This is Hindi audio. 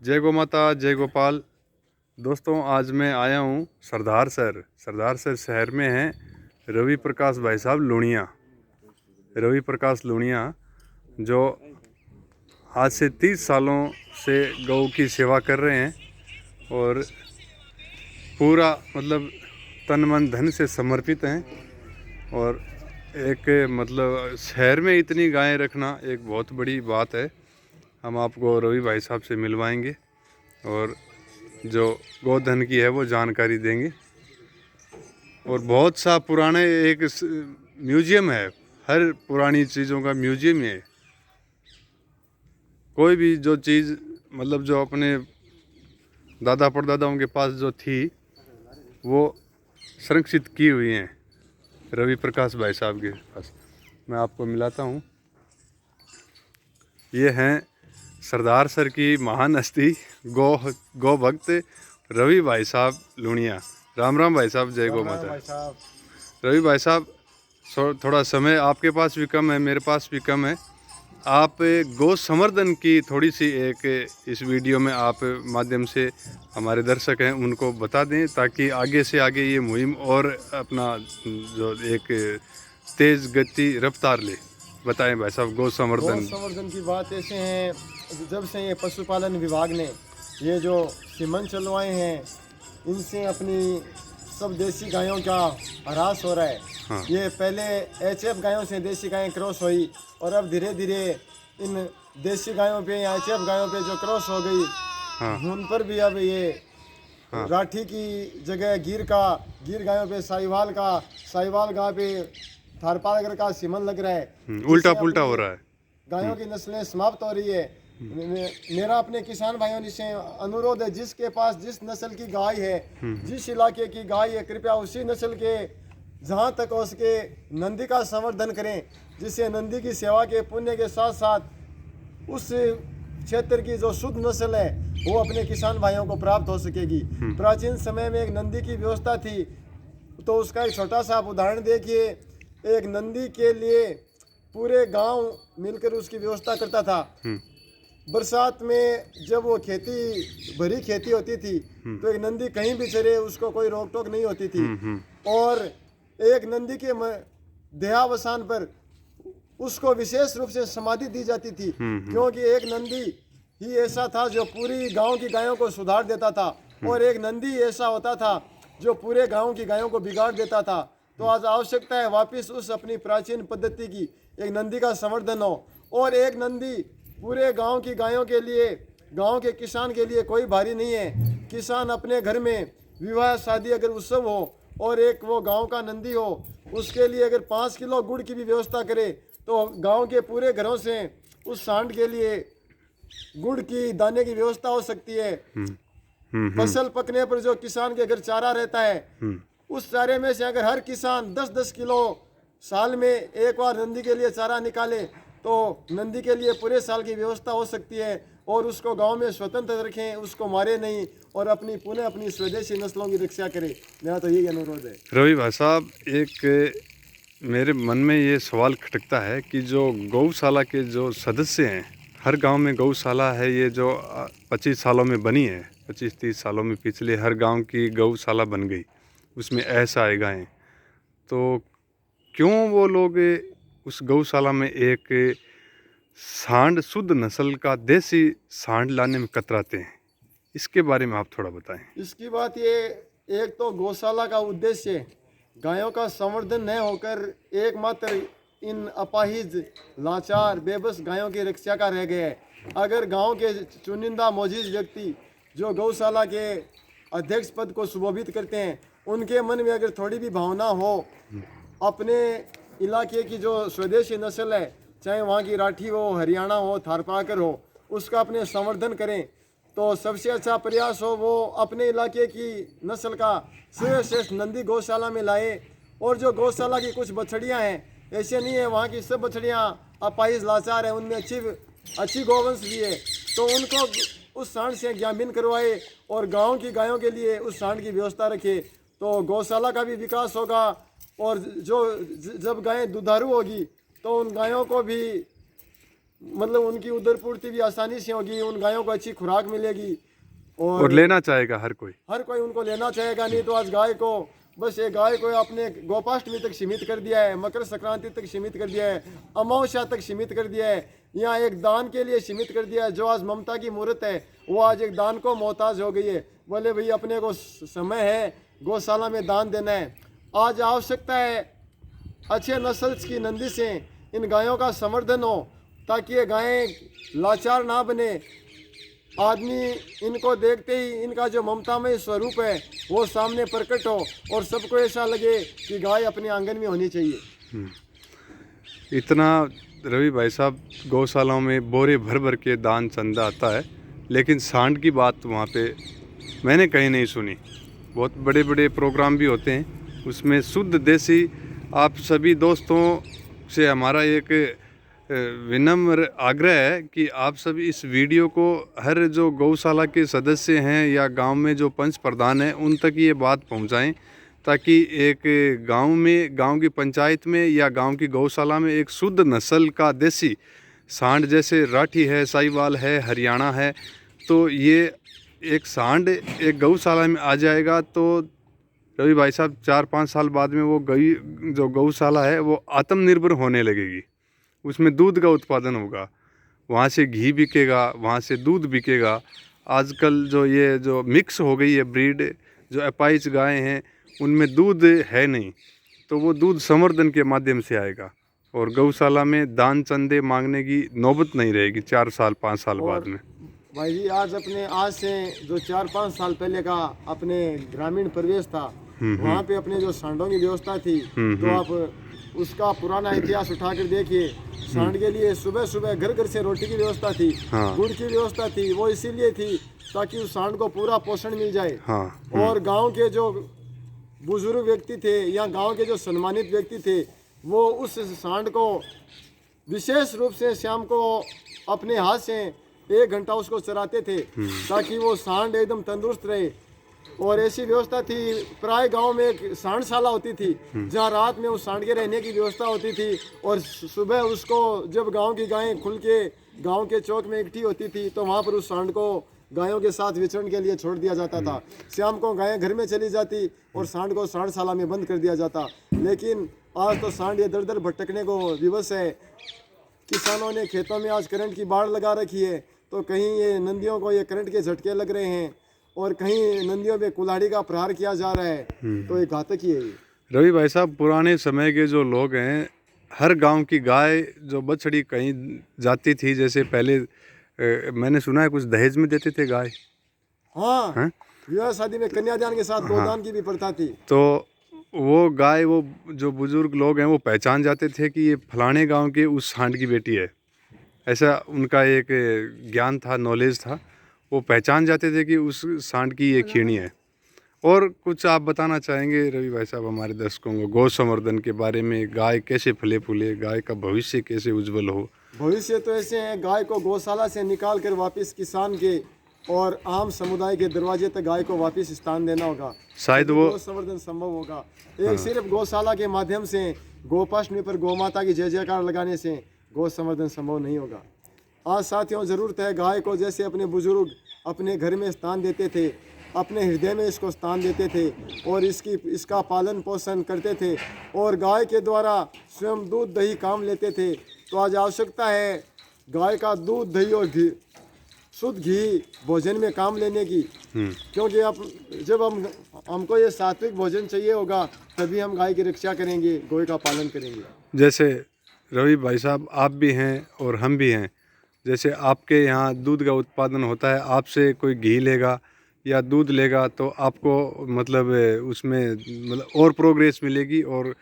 जय गौ माता, जय गोपाल। दोस्तों, आज मैं आया हूँ सरदार सर शहर में हैं रवि प्रकाश भाई साहब लुणिया। रवि प्रकाश लुणिया जो आज से 30 सालों से गौ की सेवा कर रहे हैं और पूरा मतलब तन मन धन से समर्पित हैं। और एक मतलब शहर में इतनी गायें रखना एक बहुत बड़ी बात है। हम आपको रवि भाई साहब से मिलवाएंगे और जो गोधन की है वो जानकारी देंगे। और बहुत सा पुराने एक म्यूजियम है, हर पुरानी चीज़ों का म्यूजियम है। कोई भी जो चीज़ मतलब जो अपने दादा परदादाओं के पास जो थी वो संरक्षित की हुई हैं रवि प्रकाश भाई साहब के पास। मैं आपको मिलाता हूँ। ये हैं सरदार सर की महान हस्ती गौ भक्त रवि भाई साहब लुणिया। राम राम भाई साहब, जय गौ माता। रवि भाई साहब, थोड़ा समय आपके पास भी कम है, मेरे पास भी कम है। आप गौ संवर्धन की थोड़ी सी एक इस वीडियो में आप माध्यम से हमारे दर्शक हैं उनको बता दें, ताकि आगे से आगे ये मुहिम और अपना जो एक तेज़ गति रफ्तार ले। बताएं भाई साहब, गौ संवर्धन की बात ऐसे है, जब से ये पशुपालन विभाग ने ये जो सीमन चलवाए हैं, इनसे अपनी सब देसी गायों का ह्रास हो रहा है। हाँ। ये पहले एचएफ गायों से देसी गायें क्रॉस हुई और अब धीरे धीरे इन देसी गायों पे या एचएफ गायों पे जो क्रॉस हो गई, हाँ। उन पर भी अब ये हाँ। राठी की जगह गिर गायों पे साहिवाल गाय पे थारपारकर का सीमन लग रहा है। उल्टा पुल्टा हो रहा है। गायों की नस्लें समाप्त हो रही है। मेरा अपने किसान भाइयों से अनुरोध है, जिसके पास जिस नस्ल की गाय है, जिस इलाके की गाय है, कृपया उसी नस्ल के जहाँ तक हो सके नंदी का संवर्धन करें, जिससे नंदी की सेवा के पुण्य के साथ साथ उस क्षेत्र की जो शुद्ध नस्ल है वो अपने किसान भाइयों को प्राप्त हो सकेगी। प्राचीन समय में एक नंदी की व्यवस्था थी, तो उसका एक छोटा सा आप उदाहरण देखिए। एक नंदी के लिए पूरे गांव मिलकर उसकी व्यवस्था करता था। बरसात में जब वो भरी खेती होती थी तो एक नंदी कहीं भी चरे, उसको कोई रोक टोक नहीं होती थी। और एक नंदी के देहावसान पर उसको विशेष रूप से समाधि दी जाती थी, क्योंकि एक नंदी ही ऐसा था जो पूरी गांव की गायों को सुधार देता था, और एक नंदी ऐसा होता था जो पूरे गांव की गायों को बिगाड़ देता था। तो आज आवश्यकता है वापस उस अपनी प्राचीन पद्धति की एक नंदी का संवर्धन हो, और एक नंदी पूरे गांव की गायों के लिए, गांव के किसान के लिए कोई भारी नहीं है। किसान अपने घर में विवाह शादी अगर उत्सव हो और एक वो गांव का नंदी हो, उसके लिए अगर 5 किलो गुड़ की भी व्यवस्था करे तो गांव के पूरे घरों से उस सांड के लिए गुड़ की दाने की व्यवस्था हो सकती है। फसल पकने पर जो किसान के घर चारा रहता है, उस चारे में से अगर हर किसान 10-10 किलो साल में एक बार नंदी के लिए चारा निकाले तो नंदी के लिए पूरे साल की व्यवस्था हो सकती है। और उसको गांव में स्वतंत्र रखें, उसको मारे नहीं, और अपनी स्वदेशी नस्लों की रक्षा करें। मेरा तो यही अनुरोध है। रवि भाई साहब, एक मेरे मन में ये सवाल खटकता है कि जो गौशाला के जो सदस्य हैं, हर गांव में गौशाला है, ये जो 25 सालों में बनी है, 25-30 सालों में पिछले हर गांव की गौशाला बन गई, उसमें ऐसा आए गायें, तो क्यों वो लोग उस गौशाला में एक सांड, शुद्ध नस्ल का देसी सांड लाने में कतराते हैं? इसके बारे में आप थोड़ा बताएं। इसकी बात ये, एक तो गौशाला का उद्देश्य गायों का संवर्धन न होकर एकमात्र इन अपाहिज, लाचार, बेबस गायों की रक्षा का रह गया है। अगर गांव के चुनिंदा मोजीज व्यक्ति जो गौशाला के अध्यक्ष पद को सुशोभित करते हैं, उनके मन में अगर थोड़ी भी भावना हो अपने इलाके की जो स्वदेशी नस्ल है, चाहे वहाँ की राठी हो, हरियाणा हो, थारपारकर हो, उसका अपने संवर्धन करें, तो सबसे अच्छा प्रयास हो वो अपने इलाके की नस्ल का सर्वश्रेष्ठ नंदी गौशाला में लाए। और जो गौशाला की कुछ बछड़ियाँ हैं, ऐसे नहीं है वहाँ की सब बछड़ियाँ अपाहिज, लाचार है, उनमें अच्छी गौवंश भी है, तो उनको उस सांड से ज्ञापन करवाए और गांव की गायों के लिए उस सांड की व्यवस्था रखे, तो गौशाला का भी विकास होगा। और जो जब गायें दुधारू होगी तो उन गायों को भी मतलब उनकी उदर पूर्ति भी आसानी से होगी, उन गायों को अच्छी खुराक मिलेगी और लेना चाहेगा हर कोई। हर कोई उनको लेना चाहेगा। नहीं तो आज गाय को बस ये गाय को आपने गोपाष्टमी तक सीमित कर दिया है, मकर संक्रांति तक सीमित कर दिया है, अमावस्या तक सीमित कर दिया है, यहाँ एक दान के लिए सीमित कर दिया है। जो आज ममता की मूर्त है वो आज एक दान को मोहताज हो गई है। बोले भाई अपने को समय है गौशाला में दान देना है। आज आवश्यकता है अच्छे नस्ल की नंदी से इन गायों का संवर्धन हो, ताकि ये गायें लाचार ना बने। आदमी इनको देखते ही इनका जो ममतामय स्वरूप है वो सामने प्रकट हो और सबको ऐसा लगे कि गाय अपने आंगन में होनी चाहिए। इतना रवि भाई साहब गौशालाओं में बोरे भर भर के दान चंदा आता है, लेकिन सांड की बात वहाँ पे मैंने कहीं नहीं सुनी। बहुत बड़े बड़े प्रोग्राम भी होते हैं, उसमें शुद्ध देसी। आप सभी दोस्तों से हमारा एक विनम्र आग्रह है कि आप सभी इस वीडियो को हर जो गौशाला के सदस्य हैं या गांव में जो पंच प्रधान हैं उन तक ये बात पहुंचाएं, ताकि एक गांव में, गांव की पंचायत में या गांव की गौशाला में एक शुद्ध नस्ल का देसी सांड, जैसे राठी है, साहिवाल है, हरियाणा है, तो ये एक सांड एक गौशाला में आ जाएगा तो रवि भाई साहब 4-5 साल बाद में वो जो गौशाला है वो आत्मनिर्भर होने लगेगी। उसमें दूध का उत्पादन होगा, वहाँ से घी बिकेगा, वहाँ से दूध बिकेगा। आजकल जो मिक्स हो गई है ब्रीड, जो अपाइच गायें हैं उनमें दूध है नहीं, तो वो दूध संवर्धन के माध्यम से आएगा और गौशाला में दान चंदे मांगने की नौबत नहीं रहेगी 4 साल 5 साल बाद में। भाई जी आज से जो 4-5 साल पहले का अपने ग्रामीण परिवेश था, वहाँ पे अपने जो सांडों की व्यवस्था थी, तो आप उसका पुराना इतिहास उठाकर देखिए। सांड के लिए सुबह सुबह घर घर से रोटी की व्यवस्था थी, गुड़ की व्यवस्था थी। वो इसीलिए थी ताकि उस सांड को पूरा पोषण मिल जाए। और गांव के जो बुजुर्ग व्यक्ति थे या गांव के जो सम्मानित व्यक्ति थे वो उस सांड को विशेष रूप से शाम को अपने हाथ से 1 घंटा उसको चराते थे, ताकि वो सांड एकदम तंदुरुस्त रहे। और ऐसी व्यवस्था थी, प्राय गांव में एक सांडशाला होती थी जहां रात में उस सांड के रहने की व्यवस्था होती थी, और सुबह उसको जब गांव की गायें खुल के गांव के चौक में इकट्ठी होती थी तो वहां पर उस सांड को गायों के साथ विचरण के लिए छोड़ दिया जाता था। शाम को गायें घर में चली जाती और सांड को सांडशाला में बंद कर दिया जाता। लेकिन आज तो सांड ये दर दर भटकने को विवश है। किसानों ने खेतों में आज करंट की बाड़ लगा रखी है, तो कहीं ये नंदियों को ये करंट के झटके लग रहे हैं और कहीं नंदियों पे कुल्हाड़ी का प्रहार किया जा रहा है, तो ये घातक ही है। रवि भाई साहब, पुराने समय के जो लोग हैं, हर गांव की गाय जो बछड़ी कहीं जाती थी, जैसे पहले मैंने सुना है कुछ दहेज में देते थे गाय। हाँ, विवाह शादी में कन्यादान के साथ गोदान की भी प्रथा थी। तो वो गाय, वो जो बुजुर्ग लोग हैं वो पहचान जाते थे कि ये फलाने गांव के उस सांड की बेटी है। ऐसा उनका एक ज्ञान था, नॉलेज था, वो पहचान जाते थे कि उस सांड की ये खीणी है। और कुछ आप बताना चाहेंगे रवि भाई साहब हमारे दर्शकों को गौ संवर्धन के बारे में? गाय कैसे फले फूले, गाय का भविष्य कैसे उज्जवल हो? भविष्य तो ऐसे है, गाय को गौशाला से निकाल कर वापस किसान के और आम समुदाय के दरवाजे तक गाय को वापस स्थान देना होगा, शायद वो गौ संवर्धन संभव होगा। एक सिर्फ गौशाला के माध्यम से गोपाष्टमी पर गौ माता की जय जयकार लगाने से गौ संवर्धन संभव नहीं होगा। आज साथियों, ज़रूरत है गाय को जैसे अपने बुजुर्ग अपने घर में स्थान देते थे, अपने हृदय में इसको स्थान देते थे और इसका पालन पोषण करते थे और गाय के द्वारा स्वयं दूध दही काम लेते थे, तो आज आवश्यकता है गाय का दूध दही और घी, शुद्ध घी भोजन में काम लेने की। क्योंकि अब जब हमको ये सात्विक भोजन चाहिए होगा तभी हम गाय की रक्षा करेंगे, गाय का पालन करेंगे। जैसे रवि भाई साहब, आप भी हैं और हम भी हैं, जैसे आपके यहाँ दूध का उत्पादन होता है, आपसे कोई घी लेगा या दूध लेगा तो आपको मतलब उसमें मतलब और प्रोग्रेस मिलेगी और